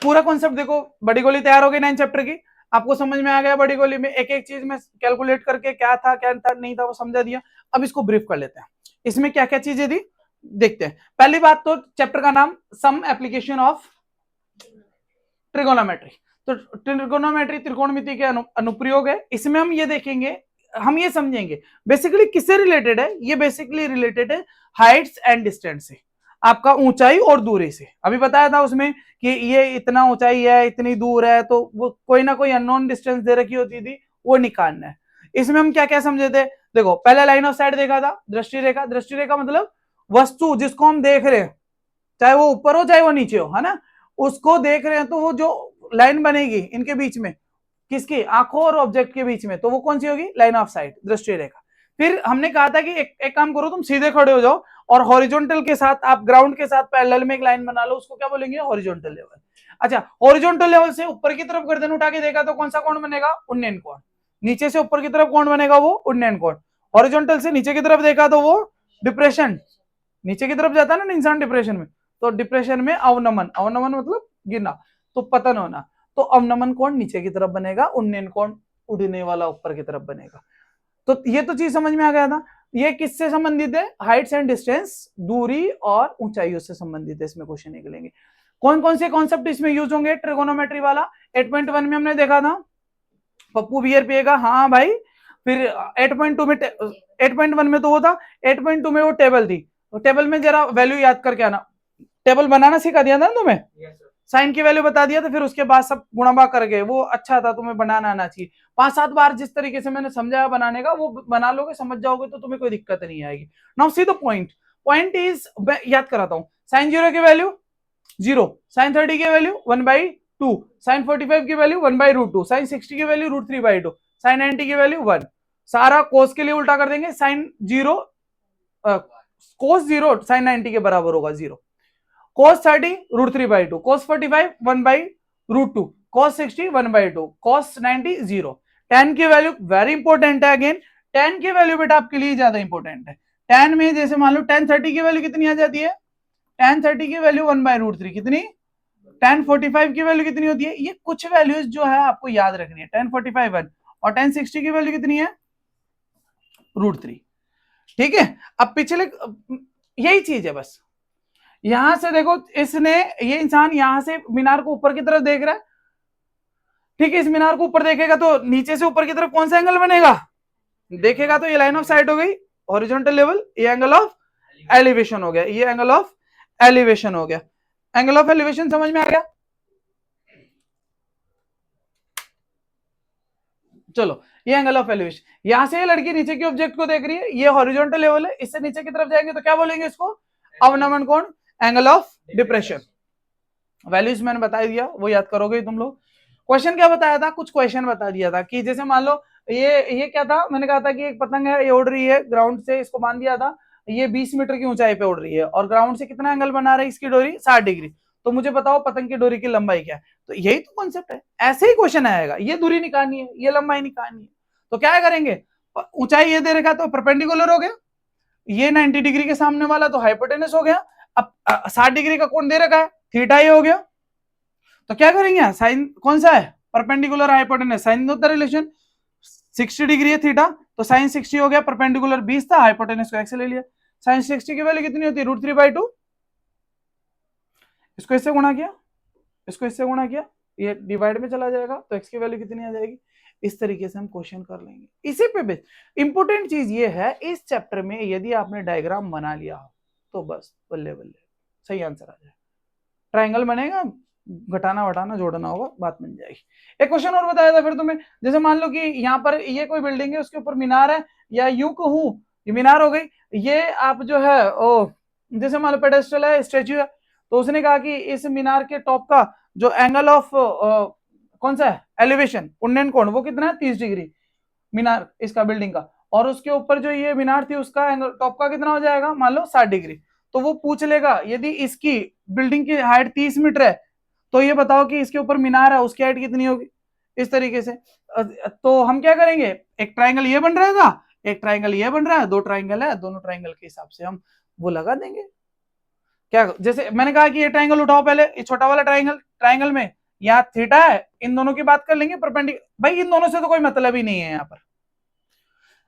पूरा कॉन्सेप्ट देखो, बड़ी गोली तैयार हो गई 9 चैप्टर की, आपको समझ में आ गया बड़ी गोली में एक एक चीज में कैलकुलेट करके क्या था क्या था नहीं था वो समझा दिया। अब इसको ब्रीफ कर लेते हैं, इसमें क्या क्या चीजें दी देखते हैं। पहली बात तो चैप्टर का नाम सम एप्लीकेशन ऑफ ट्रिगोनोमेट्री। तो ट्रिगोनोमेट्री त्रिकोणमिति के अनुप्रयोग है, इसमें हम ये देखेंगे, हम ये समझेंगे बेसिकली किससे रिलेटेड है, ये बेसिकली रिलेटेड है हाइट्स एंड डिस्टेंस से, आपका ऊंचाई और दूरी से। अभी बताया था उसमें कि ये इतना ऊंचाई है इतनी दूर है, तो वो कोई ना कोई अननोन डिस्टेंस दे रखी होती थी, वो निकालना है। इसमें हम क्या क्या समझे थे, देखो पहले लाइन ऑफ साइट देखा था, दृष्टि रेखा। दृष्टि रेखा मतलब वस्तु जिसको हम देख रहे हैं, चाहे वो ऊपर हो चाहे वो नीचे हो, है ना, उसको देख रहे हैं, तो वो जो लाइन बनेगी इनके बीच में, किसकी, आंखों और ऑब्जेक्ट के बीच में, तो वो कौन सी होगी, लाइन ऑफ साइट, दृष्टि रेखा। फिर हमने कहा था कि एक काम करो, तुम सीधे खड़े हो जाओ और हॉरिजॉन्टल के साथ, आप ग्राउंड के साथ पैरेलल में एक लाइन बना लो, उसको क्या बोलेंगे, हॉरिजॉन्टल लेवल। अच्छा, हॉरिजॉन्टल लेवल से ऊपर की तरफ गर्दन उठा के देखा तो कौन सा कोण बनेगा, उन्नयन कोण। नीचे से ऊपर की तरफ कोण बनेगा, वो उन्नयन कोण। हॉरिजॉन्टल से नीचे की तरफ देखा तो वो डिप्रेशन, नीचे की तरफ जाता है ना इंसान डिप्रेशन में, तो डिप्रेशन में अवनमन, अवनमन मतलब गिरना, तो पतन होना, तो अवनमन कोण नीचे की तरफ बनेगा, उन्नयन कोण उड़ने वाला ऊपर की तरफ बनेगा। तो ये तो चीज समझ में आ गया था। ये किससे संबंधित है, हाइट्स एंड डिस्टेंस, दूरी और ऊंचाइयों से संबंधित है, इसमें क्वेश्चन निकलेंगे। कौन कौन से कॉन्सेप्ट इसमें यूज होंगे ट्रिगोनोमेट्री वाला, 8.1 में हमने देखा था, पप्पू बियर पिएगा, हाँ भाई। फिर 8.2 में 8.1 में तो वो था, 8.2 में वो टेबल थी, तो टेबल में जरा वैल्यू याद करके आना, टेबल बनाना सिखा दिया था ना तुम्हें, साइन की वैल्यू बता दिया, तो फिर उसके बाद सब गुणा कर गए, वो अच्छा था, तुम्हें बनाना आना चाहिए। 5-7 बार जिस तरीके से मैंने समझाया बनाने का, वो बना लोगे, समझ जाओगे, तो तुम्हें कोई दिक्कत नहीं आएगी। Now see the point, point is, याद कराता हूं, साइन 0 की वैल्यू 0, साइन 30 की वैल्यू 1/2, साइन 45 की वैल्यू 1/√2, साइन 60 की वैल्यू √3/2, साइन 90 की वैल्यू 1। सारा कोस के लिए उल्टा कर देंगे, साइन 0 कोस 0 साइन 90 के बराबर होगा 0, cos 30 √3/2, cos 45 1/√2, cos 60 1/2, cos 90 0। tan की वैल्यू वेरी इंपॉर्टेंट है, अगेन tan की वैल्यू बेटा आपके लिए ज्यादा इंपॉर्टेंट है। tan में जैसे मान लो tan 30 की वैल्यू कितनी आ जाती है, tan 30 की वैल्यू 1/√3 कितनी, tan 45 की वैल्यू कितनी होती है, ये कुछ वैल्यूज जो है आपको याद रखनी है, tan 45 1 और tan 60 की वैल्यू कितनी है, √3। ठीक है, अब पिछले यही चीज है बस, यहां से देखो, इसने, ये इंसान यहां से मीनार को ऊपर की तरफ देख रहा है, ठीक है, इस मीनार को ऊपर देखेगा तो नीचे से ऊपर की तरफ कौन सा एंगल बनेगा, देखेगा तो ये लाइन ऑफ साइट हो गई हॉरिजॉन्टल लेवल, ये एंगल ऑफ एलिवेशन हो गया, ये एंगल ऑफ एलिवेशन हो गया। एंगल ऑफ एलिवेशन समझ में आ गया, चलो ये एंगल ऑफ एलिवेशन, यहां से ये लड़की नीचे की ऑब्जेक्ट को देख रही है, ये हॉरिजॉन्टल लेवल है, इससे नीचे की तरफ जाएंगे तो क्या बोलेंगे इसको, अवनमन कोण, एंगल ऑफ डिप्रेशन। वैल्यूज मैंने बता दिया, वो याद करोगे तुम लोग। क्वेश्चन क्या बताया था, कुछ क्वेश्चन बता दिया था कि जैसे मान लो ये क्या था, मैंने कहा था कि एक पतंग है, ये उड़ रही है ग्राउंड से, इसको बांध दिया था, ये 20 मीटर की ऊंचाई पे उड़ रही है और ग्राउंड से कितना एंगल बना रही है इसकी डोरी, 60 डिग्री, तो मुझे बताओ पतंग की डोरी की लंबाई क्या है। तो यही तो कॉन्सेप्ट है, ऐसे ही क्वेश्चन आएगा, ये दूरी निकालनी है, ये लंबाई निकालनी है, तो क्या करेंगे, ऊंचाई ये दे रखा तो परपेंडिकुलर हो गया, ये 90 डिग्री के सामने वाला तो हाइपोटेनस हो गया, अब 60 डिग्री का कोण दे रखा है, थीटा ये हो गया, तो क्या करेंगे, साइन कौन सा है, परपेंडिकुलर हाइपोटेनस, साइन होता है रिलेशन, 60 डिग्री है थीटा, तो साइन 60 हो गया, परपेंडिकुलर 20 था, हाइपोटेनस को एक्स ले लिया, साइन 60 की वैल्यू कितनी होती है, √3/2, इसको इससे गुणा किया, इसको इससे गुणा किया, ये डिवाइड में चला जाएगा, तो एक्स की वैल्यू कितनी आ जाएगी। इस तरीके से हम क्वेश्चन कर लेंगे। इसी पे बेस इंपॉर्टेंट चीज ये है, इस चैप्टर में यदि आपने डायग्राम बना लिया हो तो बस बल्ले बल्ले सही आंसर आ जाए, ट्राइंगल बनेगा, घटाना वटाना जोड़ना होगा, बात बन जाएगी। एक क्वेश्चन और बताया था फिर तुम्हें, जैसे मान लो कि यहाँ पर ये कोई बिल्डिंग है, उसके ऊपर मीनार है, या यूं कहूं ये मीनार हो गई, ये आप जो है ओ जैसे मान लो पेडेस्टल है, स्टेच्यू है, तो उसने कहा कि इस मीनार के टॉप का जो एंगल ऑफ कौन सा है, एलिवेशन, उन्नयन कोण, वो कितना है, 30 डिग्री मीनार इसका बिल्डिंग का, और उसके ऊपर जो ये मीनार थी उसका एंगल टॉप का कितना हो जाएगा, मान लो 60 डिग्री। तो वो पूछ लेगा यदि इसकी बिल्डिंग की हाइट 30 मीटर है, तो ये बताओ कि इसके ऊपर मीनार है उसकी हाइट कितनी होगी, इस तरीके से। तो हम क्या करेंगे, एक ट्राइंगल ये बन रहा था, एक ट्राइंगल ये बन रहा है, दो ट्राइंगल है, दोनों ट्राइंगल के हिसाब से हम वो लगा देंगे। क्या जैसे मैंने कहा कि ये ट्राइंगल उठाओ, पहले ये छोटा वाला ट्राइंगल, ट्राइंगल में यहाँ थीटा है, इन दोनों की बात कर लेंगे परपेंडिकुलर, भाई इन दोनों से तो कोई मतलब ही नहीं है, यहाँ पर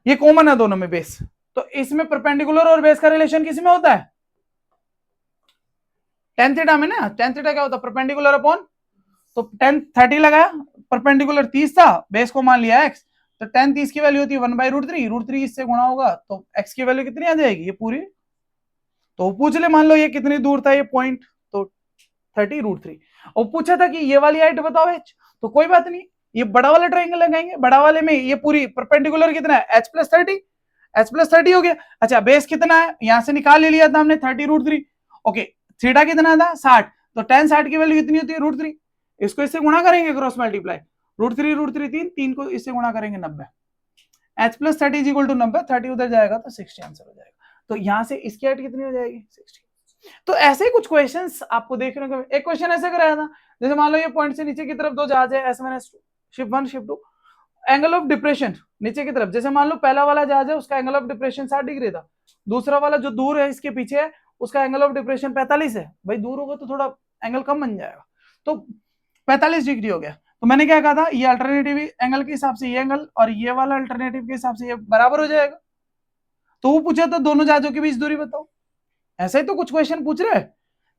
ये कॉमन है दोनों में बेस, तो इसमें परपेंडिकुलर और बेस का रिलेशन किसी में होता है, टेन थीटा में ना, टेन थीटा क्या होता है परपेंडिकुलर अपॉन, तो टेन 30 लगाया, परपेंडिकुलर 30 था, बेस को मान लिया x, तो टेन 30 की वैल्यू होती है 1/√3, √3 इससे गुणा होगा तो x की वैल्यू कितनी आ जाएगी, ये पूरी, तो पूछ ले मान लो ये कितनी दूर था ये पॉइंट, तो 30√3, और पूछा था कि ये वाली हाइट बताओ h, तो कोई बात नहीं, ये बड़ा वाला ट्राइंगल लगाएंगे, बड़ा वाले में ये पूरी परपेंडिकुलर कितना है h+30 हो गया। अच्छा बेस कितना है, यहां से निकाल लिया था हमने 30√3, ओके थीटा कितना था 60, तो tan 60 की वैल्यू कितनी होती है √3, इसको इससे गुणा करेंगे क्रॉस मल्टीप्लाई, √3 3 को इससे गुणा करेंगे 90, h+30 इज इक्वल टू 90, 30 उधर जाएगा तो 60 आंसर हो जाएगा, तो यहां से इसकी हाइट कितनी हो जाएगी 60। तो ऐसे ही कुछ क्वेश्चंस आपको देखने को, एक क्वेश्चन ऐसे कराया था, जैसे मान लो ये पॉइंट से नीचे की तरफ दो जहाज है S1 S2, ship 1 ship 2, angle of depression नीचे की तरफ, जैसे मान लो पहला वाला जहाज है उसका एंगल ऑफ डिप्रेशन 60 डिग्री था, दूसरा वाला जो दूर है इसके पीछे है उसका एंगल ऑफ डिप्रेशन 45 है, भाई दूर होगा तो थोड़ा एंगल कम बन जाएगा, तो 45 डिग्री हो गया, तो मैंने क्या कहा था ये अल्टरनेटिव एंगल के हिसाब से ये एंगल और ये वाला अल्टरनेटिव के हिसाब से ये बराबर हो जाएगा, तो वो पूछा था दोनों जहाजों के बीच दूरी बताओ, ऐसा ही तो कुछ क्वेश्चन पूछ रहे हैं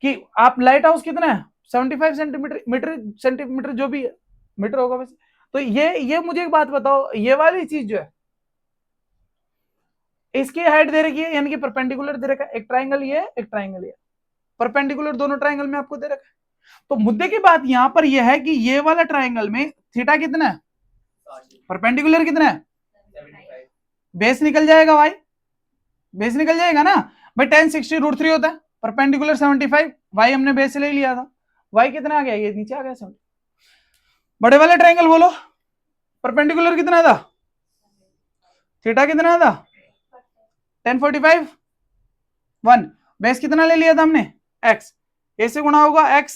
कि आप लाइट हाउस कितना है 75 सेंटीमीटर जो भी है मीटर होगा वैसे, तो ये मुझे एक बात बताओ, ये वाली चीज जो है इसकी हाइट दे रखी है यानी कि परपेंडिकुलर दे रखा है, एक ट्राइंगल ये एक ट्राइंगल ये, परपेंडिकुलर दोनों ट्राइंगल में आपको दे रखा है, तो मुद्दे की बात यहां पर यह है कि ये वाला ट्राइंगल में थीटा कितना है, परपेंडिकुलर कितना है, बेस निकल जाएगा भाई, बेस निकल जाएगा ना भाई, tan 60√3 होता है, परपेंडिकुलर 75, वाई हमने बेस ले लिया था, वाई कितना आ गया ये नीचे आ गया 70, बड़े वाले ट्राइंगल बोलो परपेंडिकुलर कितना था, थीटा कितना था 1045, 1, बेस कितना ले लिया था हमने x, a से गुणा होगा x,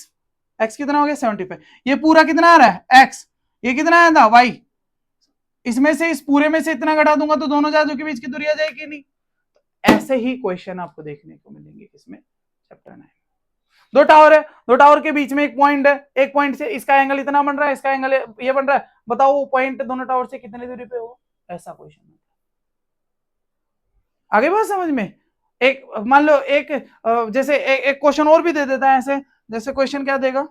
x कितना हो गया 75, ये पूरा कितना आ रहा है x, ये कितना आया था y, इसमें से इस पूरे में से इतना घटा दूंगा तो दोनों जहाजों के बीच की दूरी आ जाएगी नहीं, ऐसे ही क्वेश्चन आपको देखने को मिलेंगे किसमें चैप्टर 9, दो टावर है, दो टावर के बीच में एक पॉइंट है, एक पॉइंट से इसका एंगल इतना बन रहा है, इसका एंगल ये बन रहा है, बताओ वो पॉइंट दोनों टावर से कितनी दूरी पे होगा, ऐसा क्वेश्चन। आगे बात समझ में, एक मान लो एक जैसे एक क्वेश्चन और भी दे देता है ऐसे, जैसे क्वेश्चन क्या देगा,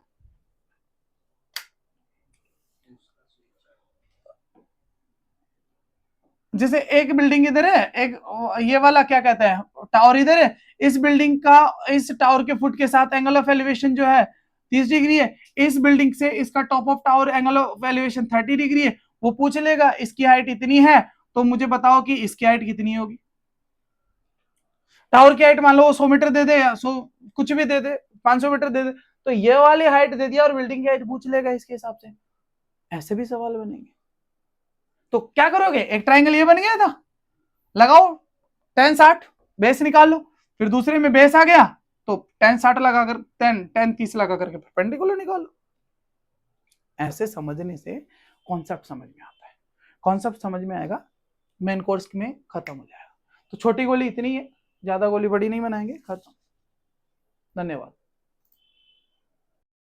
जैसे एक बिल्डिंग इधर है, एक ये वाला क्या कहता है टावर इधर है, इस बिल्डिंग का इस टावर के फुट के साथ एंगल ऑफ एलिवेशन जो है 30 डिग्री है, इस बिल्डिंग से इसका top of tower angle of elevation 30 degree है, वो पूछ लेगा इसकी हाइट इतनी है तो मुझे बताओ कि इसकी हाइट कितनी होगी, टावर की हाइट मान लो 100 मीटर दे दे या 100 कुछ भी दे दे 500 मीटर दे दे, तो ये वाली हाइट दे दिया और बिल्डिंग की हाइट पूछ लेगा इसके हिसाब से, ऐसे भी सवाल बनेंगे, तो क्या करोगे, एक ट्राइंगल ये बन गया था, लगाओ tan 60 बेस निकाल लो, फिर दूसरे में बेस आ गया तो tan 60 लगाकर tan 30 लगा करके परपेंडिकुलर निकाल लो, ऐसे समझने से कॉन्सेप्ट समझ में आता है, कॉन्सेप्ट समझ में आएगा मेन कोर्स में खत्म हो जाएगा, तो छोटी गोली इतनी है, ज्यादा गोली बड़ी नहीं बनाएंगे, खत्म, धन्यवाद।